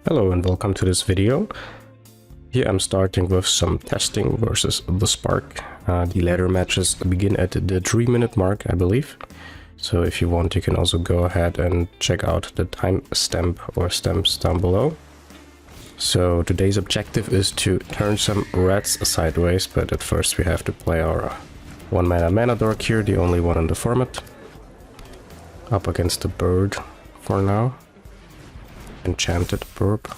Hello and welcome to this video. Here I'm starting with some testing versus the Spark. The ladder matches begin at the 3-minute mark, I believe. So if you want, you can also go ahead and check out the timestamp or stamps down below. So today's objective is to turn some rats sideways, but at first we have to play our 1-mana mana dork here, the only one in the format. Up against the bird for now. Enchanted burb.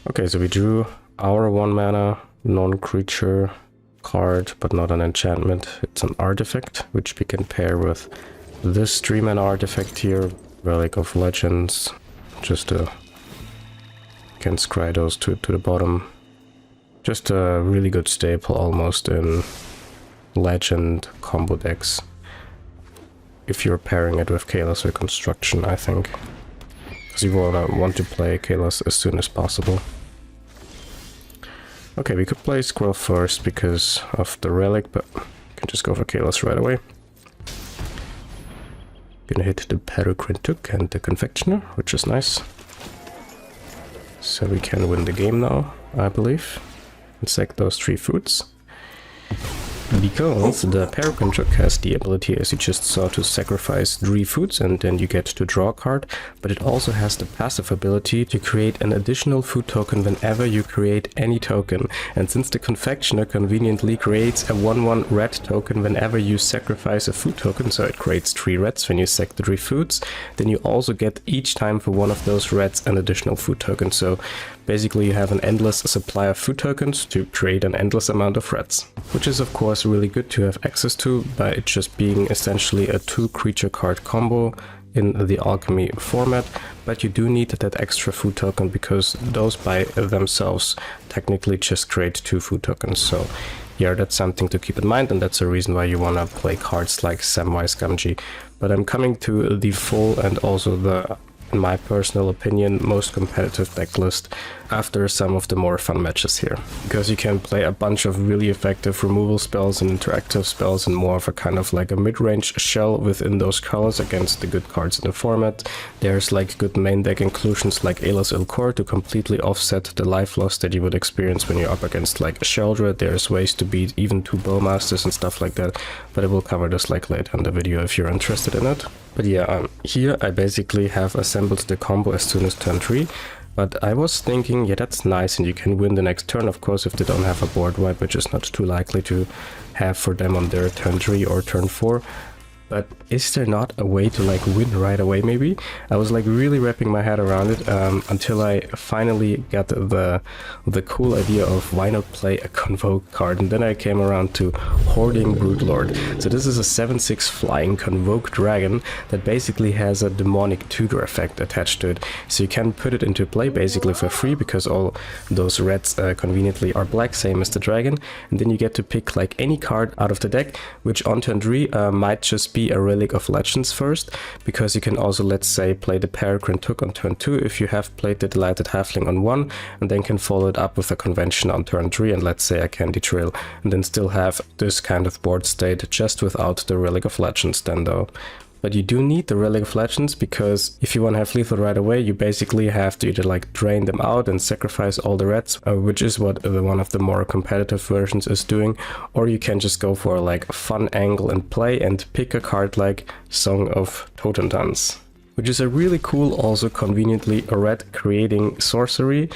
Okay, so we drew our 1-mana non-creature card, but not an enchantment. It's an artifact, which we can pair with this 3-mana artifact here, Relic of Legends. Just can scry those to the bottom. Just a really good staple almost in Legend combo decks. If you're pairing it with Kayla's Reconstruction, I think. Because you want to play Kayla's as soon as possible. Okay, we could play Squirrel first because of the relic, but we can just go for Kayla's right away. Gonna hit the Peregrin Took and the Confectioner, which is nice. So we can win the game now, I believe. And sack those 3 foods. Because the Peregrin Took has the ability, as you just saw, to sacrifice 3 foods and then you get to draw a card, but it also has the passive ability to create an additional food token whenever you create any token. And since the Confectioner conveniently creates a 1/1 red token whenever you sacrifice a food token, so it creates 3 reds when you sack the 3 foods, then you also get each time for one of those reds an additional food token. So basically you have an endless supply of food tokens to create an endless amount of reds, which is of course really good to have access to by it just being essentially a 2 creature card combo in the alchemy format. But you do need that extra food token because those by themselves technically just create 2 food tokens. So yeah, that's something to keep in mind, and that's a reason why you want to play cards like Samwise Gamgee. But I'm coming to the full and also the, in my personal opinion, most competitive deck list after some of the more fun matches here. Because you can play a bunch of really effective removal spells and interactive spells and more of a kind of like a mid-range shell within those colors against the good cards in the format. There's like good main deck inclusions like Elas il-Kor to completely offset the life loss that you would experience when you're up against like a Sheldred. There's ways to beat even 2 Bowmasters and stuff like that, but I will cover this like later in the video if you're interested in it. But yeah, here I basically have assembled the combo as soon as turn 3. But I was thinking, yeah, that's nice, and you can win the next turn, of course, if they don't have a board wipe, which is not too likely to have for them on their turn 3 or turn 4. But is there not a way to like win right away maybe? I was like really wrapping my head around it until I finally got the cool idea of why not play a Convoke card, and then I came around to Hoarding Broodlord. So this is a 7/6 flying Convoke dragon that basically has a demonic tutor effect attached to it. So you can put it into play basically for free because all those reds conveniently are black, same as the dragon, and then you get to pick like any card out of the deck, which on turn 3 might just be a Relic of Legends first, because you can also, let's say, play the Peregrin Took on turn 2 if you have played the Delighted Halfling on 1, and then can follow it up with a Convention on turn 3 and let's say a Candy Trail, and then still have this kind of board state just without the Relic of Legends then though. But you do need the Relic of Legends because if you want to have lethal right away, you basically have to either like drain them out and sacrifice all the reds, which is what one of the more competitive versions is doing, or you can just go for like a fun angle and play and pick a card like Song of Totemtons, which is a really cool, also conveniently a red creating sorcery,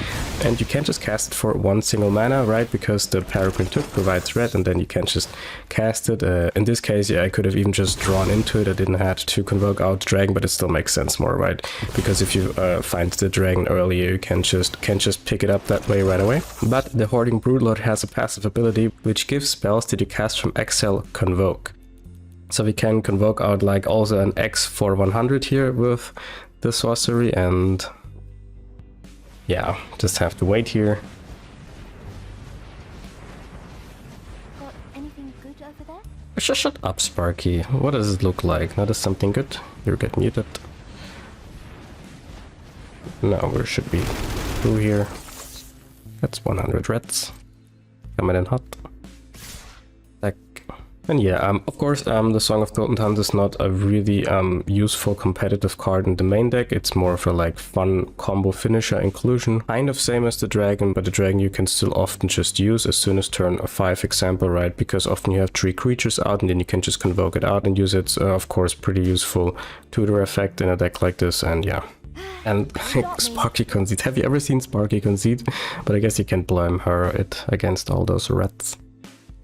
and you can't just cast it for 1 single mana, right? Because the Peregrin Took provides red, and then you can just cast it. In this case, yeah, I could have even just drawn into it. I didn't have to convoke out dragon, but it still makes sense more, right? Because if you find the dragon earlier, you can just pick it up that way right away. But the Hoarding Broodlord has a passive ability which gives spells that you cast from exile convoke. So we can convoke out like also an X for 100 here with the sorcery, and yeah, just have to wait here. Got anything good over there? Shut up, Sparky. What does it look like? That is something good. You get muted. No, we should be through here. That's 100 reds. Coming in hot. Like And yeah, of course, the Song of Golden Tons is not a really useful competitive card in the main deck. It's more of a like fun combo finisher inclusion. Kind of same as the dragon, but the dragon you can still often just use as soon as turn 5 example, right? Because often you have 3 creatures out and then you can just convoke it out and use it. Of course, pretty useful tutor effect in a deck like this, and yeah. And Sparky Concede. Have you ever seen Sparky Concede? But I guess you can't blame her against all those rats.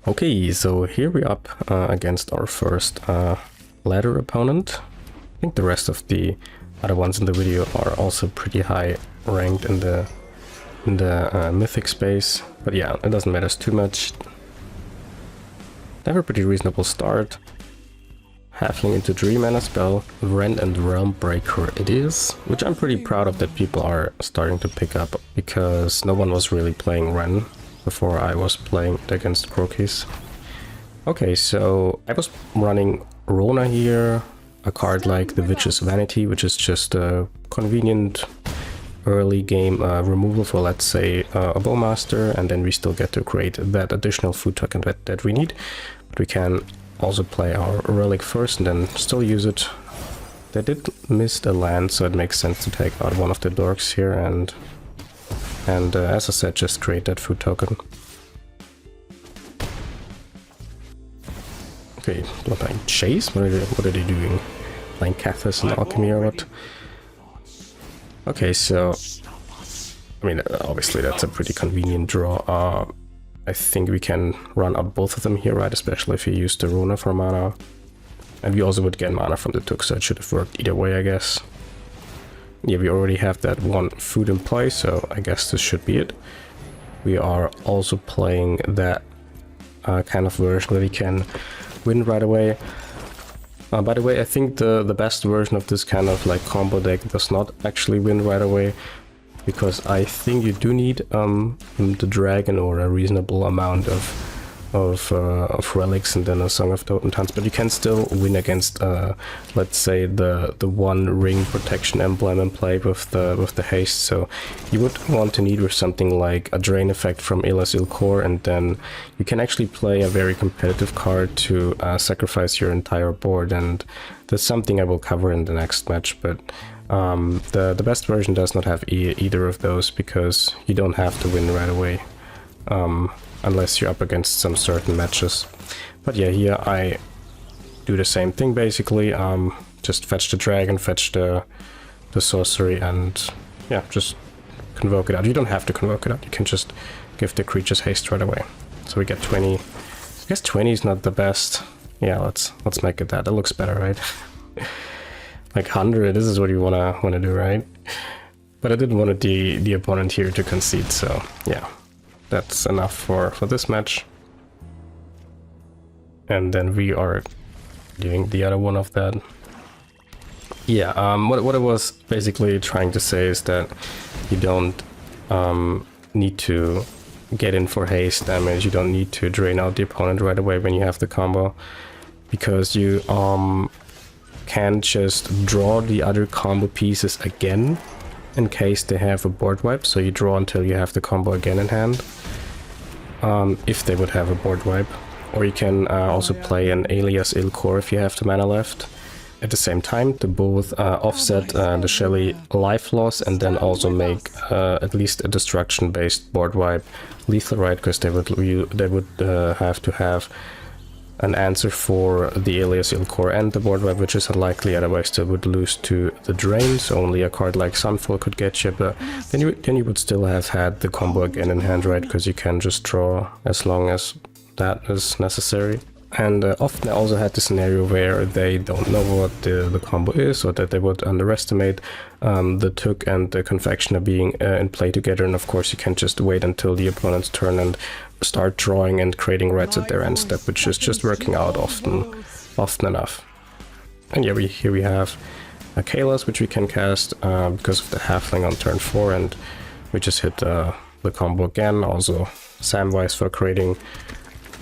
Okay, so here we're up against our first ladder opponent. I think the rest of the other ones in the video are also pretty high ranked in the mythic space. But yeah, it doesn't matter too much. They have a pretty reasonable start. Halfling into 3 mana spell, Rend and Realm Breaker it is, which I'm pretty proud of that people are starting to pick up, because no one was really playing Ren before I was playing it against Crokies. Okay, so I was running Rona here, a card like the Witch's Vanity, which is just a convenient early game removal for, let's say, a Bowmaster, and then we still get to create that additional food token that we need. But we can also play our Relic first and then still use it. They did miss a land, so it makes sense to take out one of the dorks here and as I said, just create that food token. Okay, playing Chase? What are they doing? Playing Cathars and Alchemy or what? Okay, so I mean, obviously that's a pretty convenient draw. I think we can run out both of them here, right? Especially if you use the Runa for mana. And we also would get mana from the Took, so it should have worked either way, I guess. Yeah, we already have that one food in play, so I guess this should be it. We are also playing that kind of version where we can win right away. By the way, I think the best version of this kind of like combo deck does not actually win right away, because I think you do need the dragon or a reasonable amount of relics and then a Song of Golden Tons, but you can still win against let's say the one ring protection emblem in play with the haste. So you would want to need with something like a drain effect from Elas il-Kor, and then you can actually play a very competitive card to sacrifice your entire board, and that's something I will cover in the next match. But the best version does not have either of those, because you don't have to win right away. Unless you're up against some certain matches. But yeah, here I do the same thing basically. Just fetch the dragon, fetch the sorcery, and yeah, just convoke it out. You don't have to convoke it out, you can just give the creatures haste right away. So we get 20. I guess 20 is not the best. Yeah, let's make it that. That looks better, right? Like 100, this is what you wanna do, right? But I didn't want the opponent here to concede, so yeah. That's enough for this match. And then we are doing the other one of that. Yeah, what I was basically trying to say is that you don't need to get in for haste damage, you don't need to drain out the opponent right away when you have the combo, because you can just draw the other combo pieces again in case they have a board wipe, so you draw until you have the combo again in hand, if they would have a board wipe. Or you can also play an alias il-Kor if you have the mana left at the same time to both offset the Shelly life loss and then also make at least a destruction based board wipe lethal, right? Because they would have to have an answer for the alias il-Kor and the board wipe, which is unlikely, otherwise they would lose to the drain, so only a card like Sunfall could get you, but then you would still have had the combo again in hand, right? Because you can just draw as long as that is necessary. And often I also had the scenario where they don't know what the combo is, or that they would underestimate the Took and the Confectioner being in play together, and of course you can just wait until the opponent's turn and start drawing and creating rats at their end step, which is just working out often enough. And yeah, here we have Kayla's, which we can cast because of the halfling on turn 4, and we just hit the combo again. Also Samwise for creating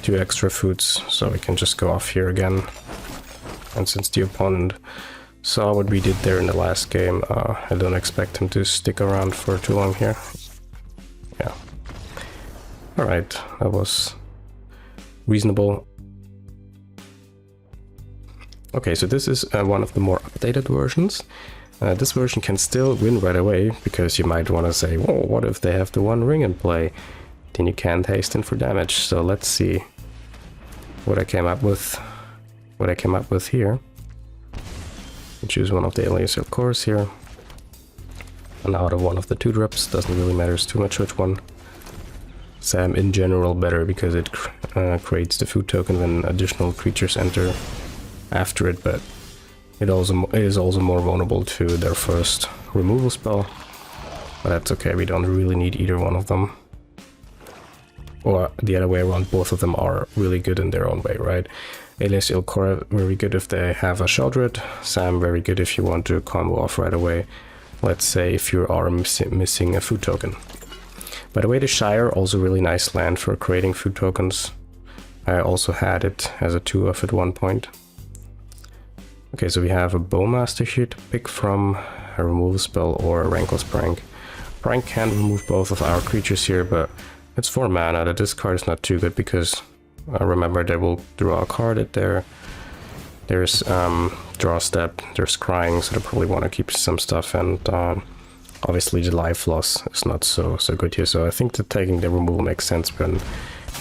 2 extra foods, so we can just go off here again. And since the opponent saw what we did there in the last game, I don't expect him to stick around for too long here. Yeah. Alright, that was reasonable. Okay, so this is one of the more updated versions. This version can still win right away, because you might want to say, whoa, what if they have the one ring in play? Then you can't hasten for damage. So let's see what I came up with. What I came up with here. Choose one of the il-Kors here. And out of one of the 2-drops, doesn't really matter too much which one. Sam in general better, because it creates the food token when additional creatures enter after it, but it is also more vulnerable to their first removal spell. But that's okay, we don't really need either one of them. Or the other way around, both of them are really good in their own way, right? Elas, il-Kor very good if they have a Sheldred. Sam very good if you want to combo off right away. Let's say if you are missing a food token. By the way, the Shire, also really nice land for creating food tokens. I also had it as a 2-of at one point. Okay, so we have a Bowmaster here to pick from, a removal spell or a Rankless Prank. Prank can remove both of our creatures here, but it's 4 mana. The discard is not too good because remember they will draw a card at there. There's draw step, there's crying, so they probably want to keep some stuff, and obviously the life loss is not so good here. So I think that taking the removal makes sense when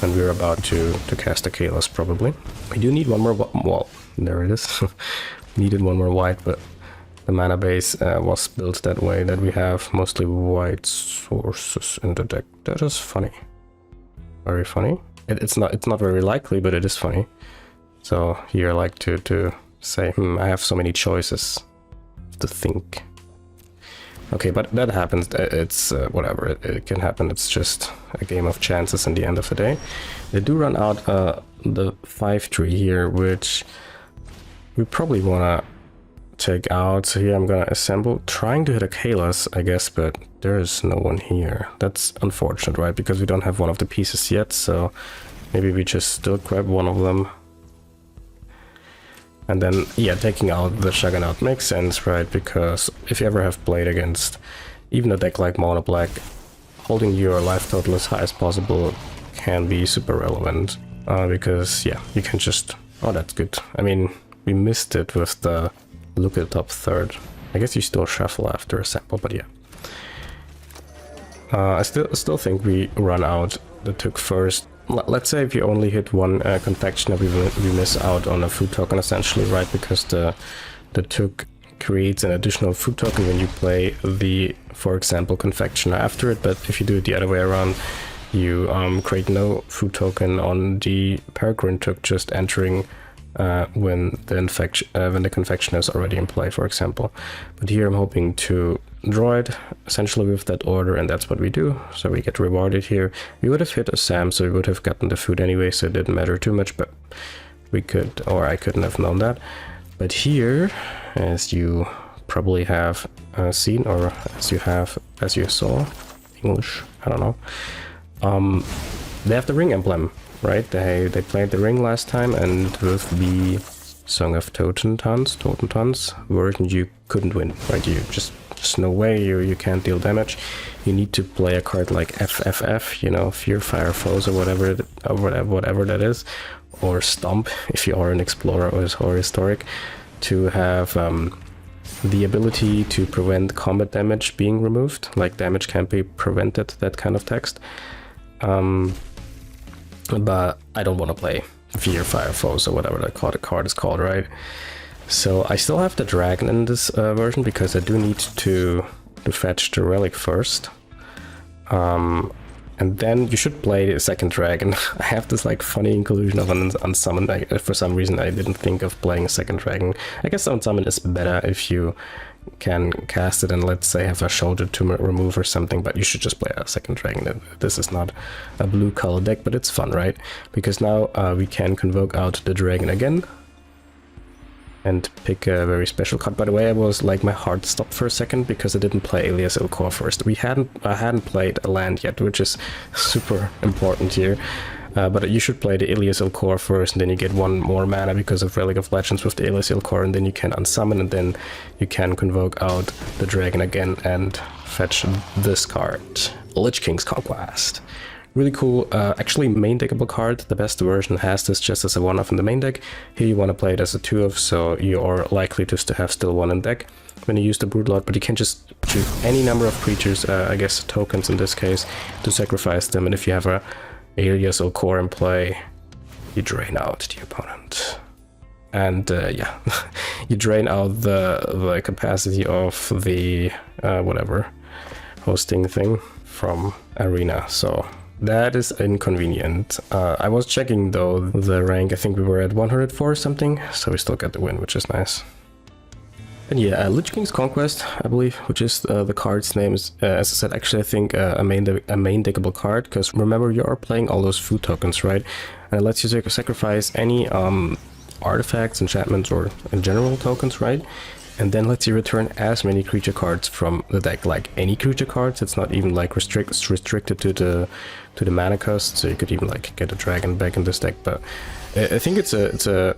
we're about to cast a Kayla probably. We do need one more, well, there it is. Needed one more white, but the mana base was built that way, that we have mostly white sources in the deck. That is funny. Very funny. It's not very likely, but it is funny. So here I like to say, I have so many choices to think. Okay, but that happens. It's whatever, it can happen. It's just a game of chances in the end of the day. They do run out the 5-3 here, which we probably want to take out. So here I'm gonna assemble, trying to hit a Kayla, I guess, but there is no one here. That's unfortunate, right? Because we don't have one of the pieces yet, so maybe we just still grab one of them. And then, yeah, taking out the Juggernaut makes sense, right? Because if you ever have played against even a deck like Mono Black, holding your life total as high as possible can be super relevant. Because, yeah, you can just... Oh, that's good. I mean, we missed it with the look at the top third. I guess you still shuffle after a sample, but yeah. I still think we run out the Took first. Let's say if you only hit one Confectioner, we miss out on a food token essentially, right? Because the Took creates an additional food token when you play the, for example, Confectioner after it. But if you do it the other way around, you create no food token on the Peregrin Took just entering when the Confectioner is already in play, for example. But here I'm hoping to draw it essentially with that order, and that's what we do. So we get rewarded here. We would have hit a Sam, so we would have gotten the food anyway, so it didn't matter too much, but we could, or I couldn't have known that. But here, as you probably have seen, or as you saw, English, I don't know, they have the ring emblem, right? They played the ring last time, and with the Song of Totentons version, you couldn't win, right? You just no way, you can't deal damage. You need to play a card like FFF, you know, Fear Fire Foes or whatever that is, or Stomp if you are an explorer or historic, to have the ability to prevent combat damage being removed, like damage can't be prevented, that kind of text. But I don't want to play Fear Fire Foes or whatever that card is called, right? So I still have the dragon in this version, because I do need to fetch the relic first. And then you should play the second dragon. I have this like funny inclusion of an unsummon. For some reason I didn't think of playing a second dragon. I guess unsummon is better if you can cast it and, let's say, have a shoulder to remove or something, but you should just play a second dragon. This is not a blue color deck, but it's fun, right? Because now we can convoke out the dragon again and pick a very special card. By the way, I was like, my heart stopped for a second because I didn't play Elas il-Kor first. I hadn't played a land yet, which is super important here. But you should play the Elas il-Kor first, and then you get one more mana because of Relic of Legends with the Elas il-Kor, and then you can unsummon, and then you can convoke out the dragon again and fetch this card, Lich-Knights Conquest. Really cool, actually main deckable card. The best version has this just as a 1-off in the main deck. Here you want to play it as a 2-off, so you're likely just to have still 1 in deck when you use the Broodlord, but you can just choose any number of creatures, I guess tokens in this case, to sacrifice them, and if you have a Alias il-Kor in play, you drain out the opponent. And yeah, you drain out the capacity of the whatever hosting thing from Arena, so that is inconvenient. I was checking though the rank, I think we were at 104 or something, so we still got the win, which is nice. And yeah, Lich-Knights Conquest, I believe, which is the card's name, is, as I said, actually I think a main deckable card, because remember you are playing all those food tokens, right? And it lets you sacrifice any artifacts, enchantments, or in general tokens, right? And then lets you return as many creature cards from the deck, like any creature cards. It's not even like restricted to the mana cost, so you could even like get a dragon back in this deck. But I think it's a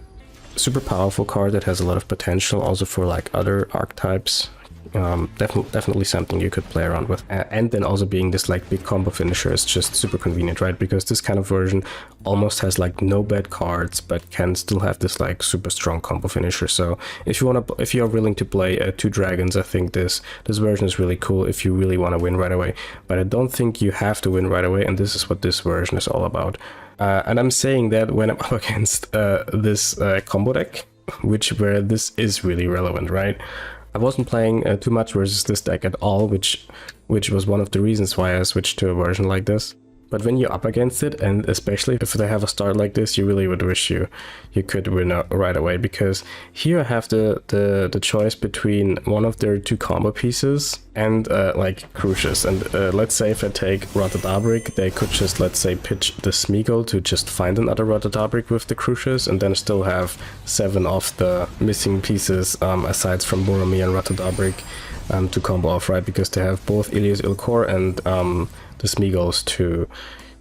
super powerful card that has a lot of potential also for like other archetypes. Definitely something you could play around with, and then also being this like big combo finisher is just super convenient, right? Because this kind of version almost has like no bad cards but can still have this like super strong combo finisher. So if you are willing to play 2 dragons, I think this version is really cool if you really want to win right away. But I don't think you have to win right away, and this is what this version is all about. And I'm saying that when I'm up against this combo deck, where this is really relevant, right? I wasn't playing too much versus this deck at all, which was one of the reasons why I switched to a version like this. But when you're up against it, and especially if they have a start like this, you really would wish you could win right away, because here I have the choice between one of their 2 combo pieces and like Crucius. And let's say if I take Rata, they could just, let's say, pitch the Smeagol to just find another Rata with the Crucius, and then still have 7 of the missing pieces aside from Boromir and Rata to combo off, right? Because they have both Ilias il-Kor and the Smeagols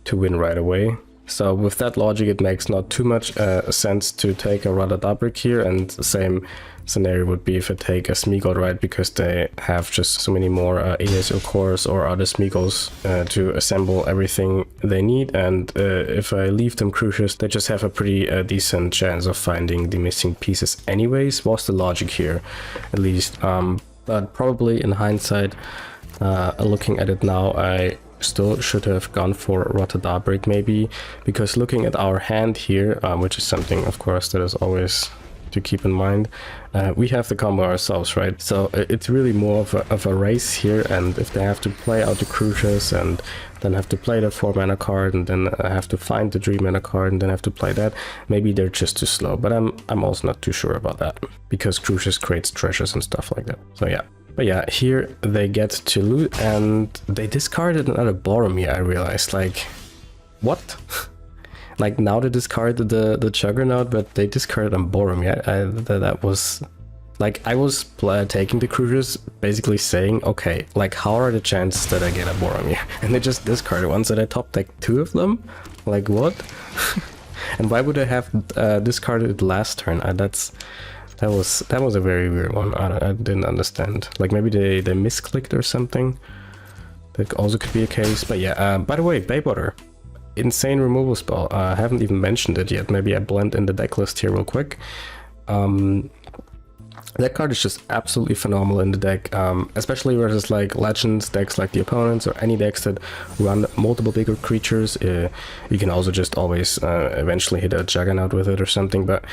to win right away. So with that logic, it makes not too much sense to take a Rata here, and the same scenario would be if I take a Smeagol, right? Because they have just so many more Ilias il-Kors or other Smeagols to assemble everything they need, and if I leave them Crucius, they just have a pretty decent chance of finding the missing pieces anyways, was the logic here, at least. But probably in hindsight, looking at it now, I still should have gone for Rata maybe, because looking at our hand here, which is something of course that is always to keep in mind, we have the combo ourselves, right? So it's really more of a race here, and if they have to play out the Crucius and then have to play the 4 mana card, and then have to find the 3 mana card and then have to play that, maybe they're just too slow. But I'm also not too sure about that, because Crucius creates treasures and stuff like that. So yeah. But yeah, here they get to loot, and they discarded another Boromir, I realized. Like, what? Like, now they discarded the Juggernaut, but they discarded a Boromir. That was... Like, I was taking the Crucius, basically saying, okay, like, how are the chances that I get a Boromir? And they just discarded one, so they top decked 2 of them? Like, what? And why would I have discarded it last turn? That was a very weird one. I didn't understand. Like, maybe they misclicked or something. That also could be a case. But yeah, by the way, Bywater. Insane removal spell. I haven't even mentioned it yet. Maybe I blend in the deck list here real quick. That card is just absolutely phenomenal in the deck, especially versus like Legends decks like the opponents, or any decks that run multiple bigger creatures. You can also just always eventually hit a Juggernaut with it or something, but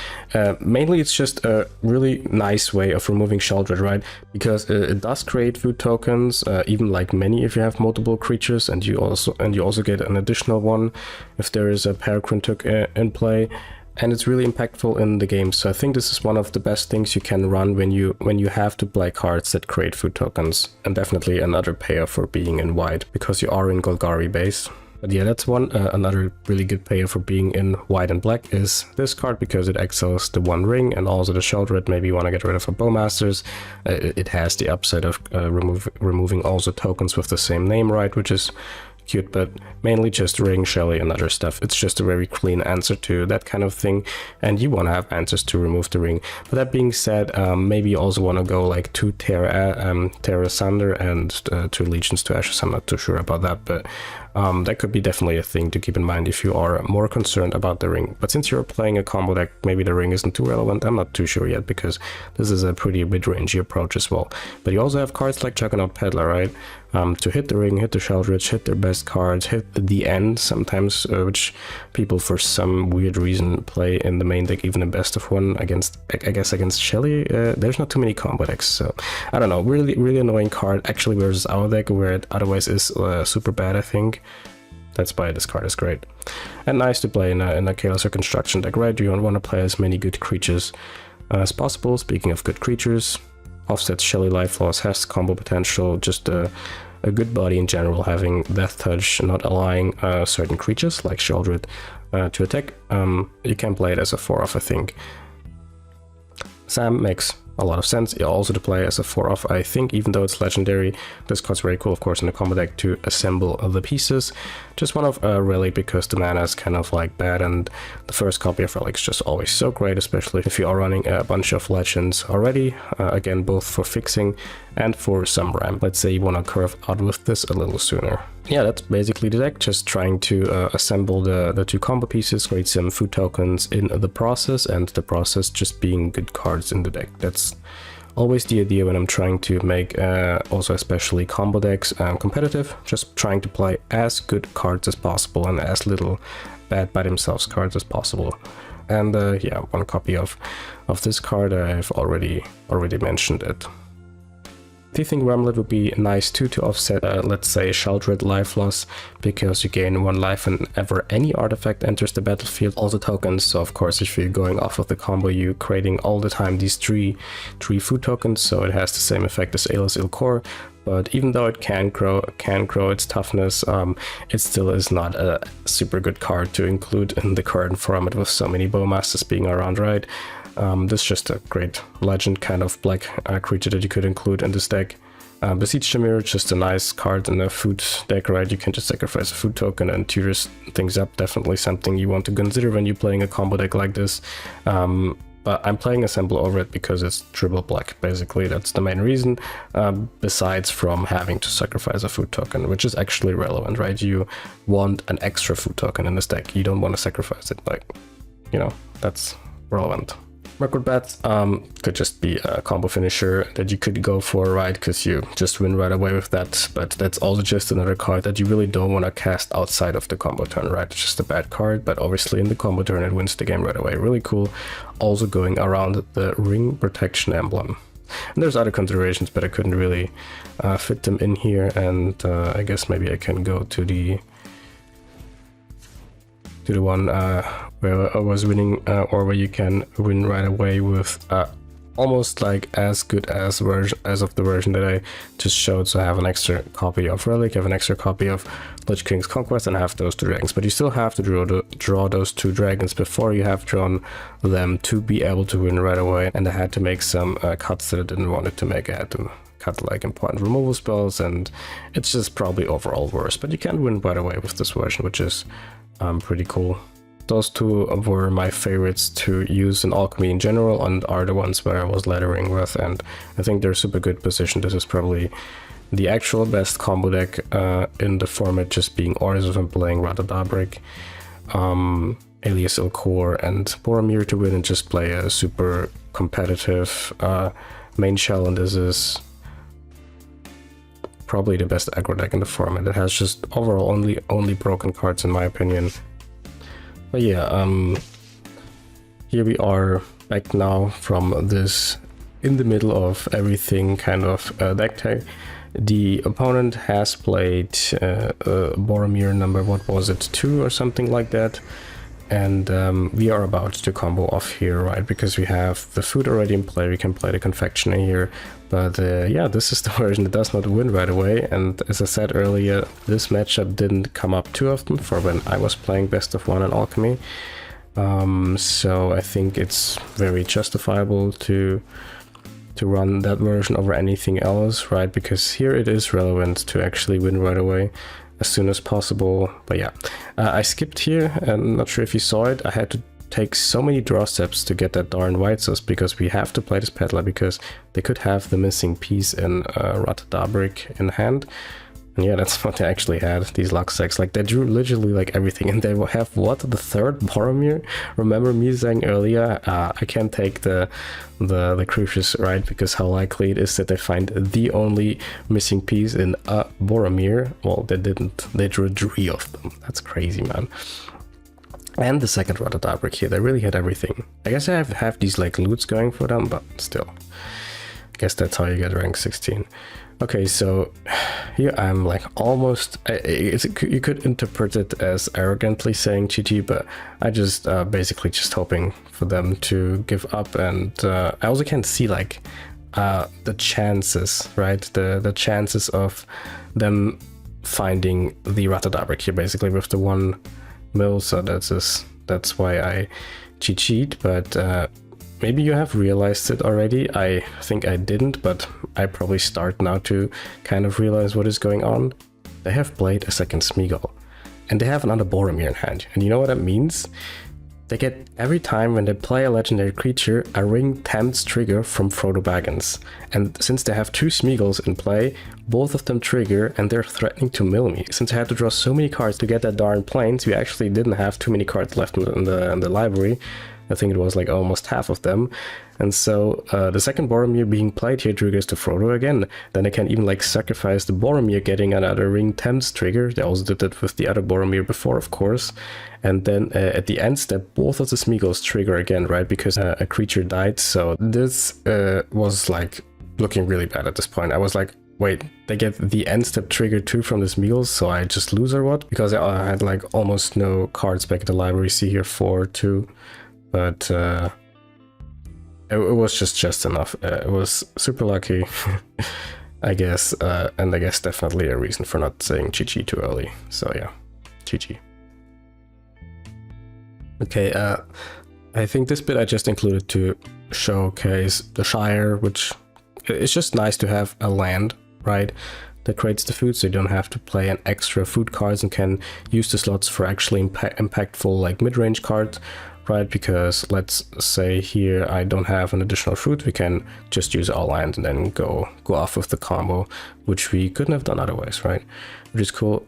mainly it's just a really nice way of removing Sheldred, right? Because it does create food tokens, even like many if you have multiple creatures, and you also get an additional one if there is a Peregrin Took in play. And it's really impactful in the game, so I think this is one of the best things you can run when you have to play cards that create food tokens, and definitely another payoff for being in white, because you are in Golgari base. But yeah, that's another really good payoff for being in white and black is this card, because it exiles the 1 ring and also the Sheldred. Maybe you want to get rid of a Bowmasters. It has the upside of removing also tokens with the same name, right, which is cute, but mainly just ring, Shelly, and other stuff. It's just a very clean answer to that kind of thing, and you want to have answers to remove the ring. But that being said, maybe you also want to go like 2 Terra Sunder and 2 Legions to Ashes. I'm not too sure about that, but that could be definitely a thing to keep in mind if you are more concerned about the ring. But since you're playing a combo deck, maybe the ring isn't too relevant. I'm not too sure yet, because this is a pretty mid-rangey approach as well. But you also have cards like Juggernaut Peddler, right? To hit the ring, hit the Sheldritch, hit their best cards, hit the end sometimes, which people for some weird reason play in the main deck, even a best of one against, I guess against Shelly. There's not too many combo decks, so I don't know. Really annoying card actually versus our deck, where it otherwise is super bad, I think. That's why this card is great. And nice to play in a Kayla's Reconstruction deck, right? You want to play as many good creatures as possible. Speaking of good creatures, offsets Shelly life loss, has combo potential, just a good body in general, having Death Touch, not allowing certain creatures like Sheldritch to attack. You can play it as a 4-off, I think. Sam makes a lot of sense. Also to play as a 4-off, I think, even though it's legendary. This card's very cool, of course, in the combo deck to assemble the pieces. Just one of Relic, because the mana is kind of like bad, and the first copy of Relic is just always so great, especially if you are running a bunch of Legends already. Again, both for fixing and for some ramp. Let's say you want to curve out with this a little sooner. Yeah, that's basically the deck, just trying to assemble the 2 combo pieces, create some food tokens in the process, and the process just being good cards in the deck. That's always the idea when I'm trying to make also especially combo decks competitive, just trying to play as good cards as possible and as little bad by themselves cards as possible. And yeah, 1 copy of this card, I've already mentioned it. Teething Wormlet would be nice too, to offset, let's say, Sheldritch life loss, because you gain 1 life whenever any artifact enters the battlefield. Also tokens, so of course if you're going off of the combo, you're creating all the time these three food tokens, so it has the same effect as Elas il-Kor. But even though it can grow its toughness, it still is not a super good card to include in the current format with so many Bowmasters being around, right? This is just a great legend kind of black creature that you could include in this deck. Besiege the Mirror, just a nice card in a food deck, right? You can just sacrifice a food token and tutors things up. Definitely something you want to consider when you're playing a combo deck like this. But I'm playing Assemble over it because it's triple black, basically. That's the main reason, besides from having to sacrifice a food token, which is actually relevant, right? You want an extra food token in this deck. You don't want to sacrifice it, like, you know, that's relevant. Record Bats could just be a combo finisher that you could go for, right? Because you just win right away with that. But that's also just another card that you really don't want to cast outside of the combo turn, right? It's just a bad card, but obviously in the combo turn it wins the game right away. Really cool. Also going around the ring protection emblem. And there's other considerations, but I couldn't really fit them in here. And I guess maybe I can go to the one where I was winning, or where you can win right away with almost like as good as of the version that I just showed. So I have an extra copy of Relic, I have an extra copy of Lich-Knights Conquest, and I have those 2 dragons. But you still have to draw those 2 dragons before you have drawn them to be able to win right away. And I had to make some cuts that I didn't want it to make. I had to cut like important removal spells, and it's just probably overall worse. But you can win right away with this version, which is pretty cool. Those 2 were my favorites to use in alchemy in general, and are the ones where I was lettering with, and I think they're super good position. This is probably the actual best combo deck in the format, just being orders of him playing Rata, Alias il-Kor, and Boromir to win and just play a super competitive main shell. And this is probably the best aggro deck in the format. It has just overall only broken cards in my opinion. But yeah, here we are back now from this in the middle of everything kind of deck tag. The opponent has played Boromir number, what was it, 2 or something like that. And we are about to combo off here, right? Because we have the food already in play, we can play the Confectioner here. But yeah, this is the version that does not win right away. And as I said earlier, this matchup didn't come up too often for when I was playing best of 1 in alchemy. So I think it's very justifiable to run that version over anything else, right? Because here it is relevant to actually win right away. as soon as possible. But yeah, I skipped here, and I'm not sure if you saw it. I had to take so many draw steps to get that darn white sauce, because we have to play this peddler, because they could have the missing piece in Rata in hand. And yeah, that's what they actually had, these luck sacks. Like, they drew literally like everything, and they will have what, the third Boromir? Remember me saying earlier, I can't take the Crucius, right? Because how likely it is that they find the only missing piece in a Boromir. Well, they didn't. They drew 3 of them. That's crazy, man. And the second Rata here, they really had everything. I guess I have these like loots going for them, but still. I guess that's how you get rank 16. Okay, so here I'm like almost, you could interpret it as arrogantly saying GG, but I just basically just hoping for them to give up. And I also can see like the chances, right? The chances of them finding the Rata here basically with the 1 mil, so that's why I GG'd, but maybe you have realized it already. I think I didn't, but I probably start now to kind of realize what is going on. They have played a second Smeagol, and they have another Boromir in hand. And you know what that means? They get, every time when they play a legendary creature, a ring tempts trigger from Frodo Baggins. And since they have 2 Smeagols in play, both of them trigger, and they're threatening to mill me. Since I had to draw so many cards to get that darn plains, we actually didn't have too many cards left in the library. I think it was like almost half of them. And so the second Boromir being played here triggers to Frodo again. Then I can even like sacrifice the Boromir getting another ring tempts trigger. They also did that with the other Boromir before, of course. And then at the end step, both of the Smeagol's trigger again, right? Because a creature died. So this was like looking really bad at this point. I was like, wait, they get the end step trigger too from the Smeagol, so I just lose or what? Because I had like almost no cards back in the library. See here, 4, 2. But it was just enough. It was super lucky, I guess, and I guess definitely a reason for not saying GG too early. So yeah, GG. Okay, I think this bit I just included to showcase the Shire, which it's just nice to have a land, right? That creates the food, so you don't have to play an extra food cards and can use the slots for actually impactful like mid-range cards. Right, because let's say here I don't have an additional fruit, we can just use our land and then go off with the combo, which we couldn't have done otherwise, right? Which is cool.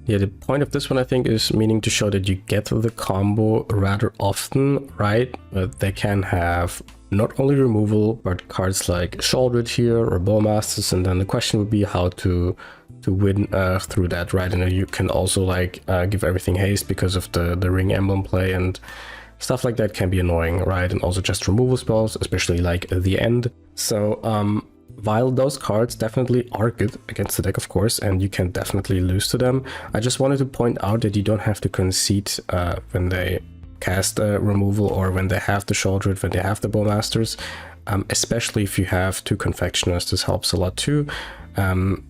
Yeah, the point of this one I think is meaning to show that you get the combo rather often, right? But they can have not only removal, but cards like Shieldred here or Bowmasters, and then the question would be how to win through that, right? And you can also like give everything haste because of the ring emblem play, and stuff like that can be annoying, right? And also just removal spells, especially like at the end. So while those cards definitely are good against the deck, of course, and you can definitely lose to them, I just wanted to point out that you don't have to concede when they cast removal or when they have the Shieldred, when they have the Bowmasters, especially if you have 2 Confectioners. This helps a lot too.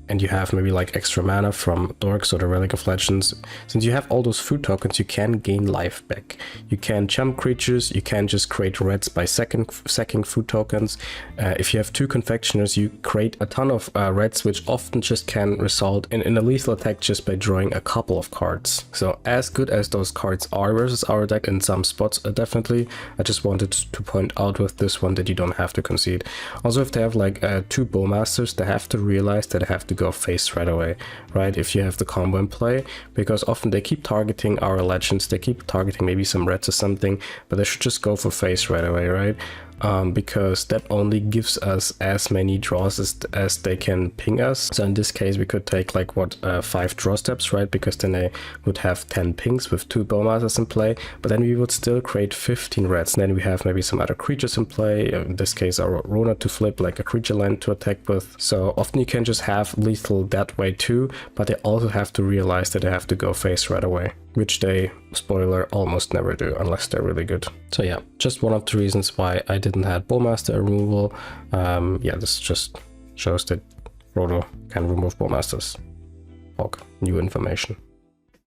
And you have maybe like extra mana from Dorks or the Relic of Legends. Since you have all those food tokens, you can gain life back. You can jump creatures, you can just create reds by sacking food tokens. If you have 2 Confectioners, you create a ton of reds, which often just can result in a lethal attack just by drawing a couple of cards. So as good as those cards are versus our deck in some spots, definitely, I just wanted to point out with this one that you don't have to concede. Also, if they have like 2 Bowmasters, they have to realize that I have to go face right away, right? If you have the combo in play, because often they keep targeting our legends, they keep targeting maybe some reds or something, but they should just go for face right away, right? Because that only gives us as many draws as they can ping us. So in this case, we could take like what 5 draw steps, right? Because then they would have 10 pings with 2 Bowmasters in play, but then we would still create 15 reds. And then we have maybe some other creatures in play. In this case, our Rona to flip, like a creature land to attack with. So often you can just have lethal that way too, but they also have to realize that they have to go face right away, which they, spoiler, almost never do unless they're really good. So yeah, just one of the reasons why I didn't have Bowmaster removal. Yeah, this just shows that Frodo can remove Bowmasters. New information.